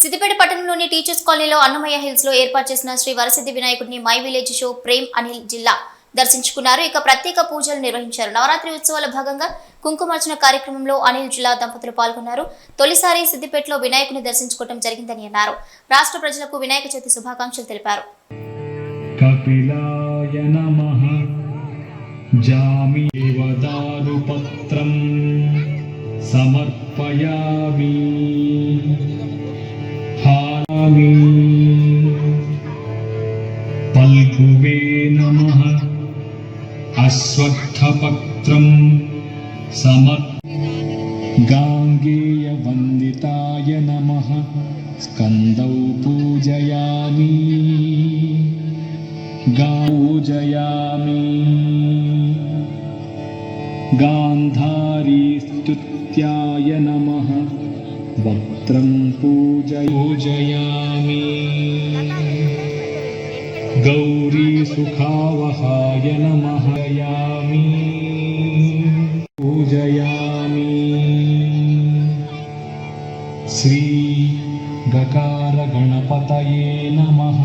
సిద్దిపేట పట్టణంలోని టీచర్స్ కాలనీలో అన్నమయ్య హిల్స్ లో ఏర్పాటు చేసిన శ్రీ వరసిద్ధి వినాయకుడిని my village show Prem Anil జిల్లా దర్శించుకున్నారు. ఇక ప్రత్యేక పూజలు నిర్వహించారు. నవరాత్రి ఉత్సవాల భాగంగా కుంకుమార్చన కార్యక్రమంలో అనిల్ జిల్లా దంపతులు పాల్గొన్నారు. తొలిసారి సిద్దిపేటలో వినాయకుని దర్శించుకోవడం జరిగిందని అన్నారు. రాష్ట్ర ప్రజలకు వినాయక చవితి శుభాకాంక్షలు తెలిపారు. కపిలాయ నమః జామీవదారు పత్రం సమర్పయామి హామి పల్గువే నమః అశ్వత్థపత్రం గాంగేయ వందితాయ నమః స్కందౌ పూజయామి పూజయామి గాంధారీ స్తుత్యాయ నమః వక్త్రం పూజయామి గౌరీ సుఖావహాయ నమః పూజయామి శ్రీ గకార గణపతయే నమః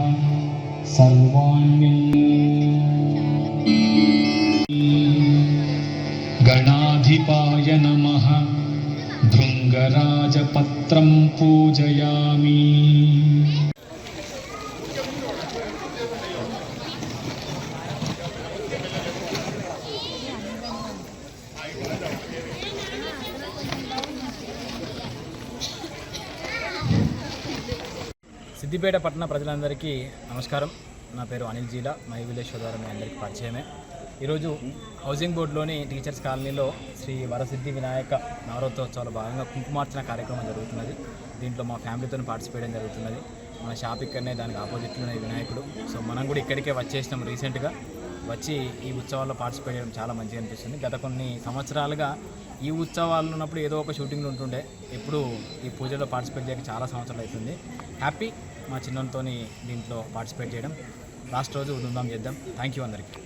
సర్వాణ్యం గణాధిపాయ నమః భృంగరాజపత్రం పూజయామి. సిద్దిపేట పట్టణ ప్రజలందరికీ నమస్కారం. నా పేరు అనిల్ జిల్లా మై విలేజ్ షో ద్వారా మీ అందరికీ పరిచయమే. ఈరోజు హౌసింగ్ బోర్డులోని టీచర్స్ కాలనీలో శ్రీ వరసిద్ధి వినాయక నవరాత్రోత్సవాల భాగంగా కుంకుమార్చన కార్యక్రమం జరుగుతున్నది. దీంట్లో మా ఫ్యామిలీతో పార్టిసిపేట్ జరుగుతున్నది. మన షాప్ ఇక్కడనే, దానికి ఆపోజిట్లోనే వినాయకుడు. సో మనం కూడా ఇక్కడికే వచ్చేసినాం. రీసెంట్గా వచ్చి ఈ ఉత్సవాల్లో పార్టిసిపేట్ చేయడం చాలా మంచిగా అనిపిస్తుంది. గత కొన్ని సంవత్సరాలుగా ఈ ఉత్సవాలు ఉన్నప్పుడు ఏదో ఒక షూటింగ్లు ఉంటుండే. ఎప్పుడు ఈ పూజలో పార్టిసిపేట్ చేయక చాలా సంవత్సరాలు అవుతుంది. హ్యాపీ మా చిన్నతో దీంట్లో పార్టిసిపేట్ చేయడం. లాస్ట్ రోజు ధూమ్ధాం చేద్దాం. థ్యాంక్ యూ అందరికీ.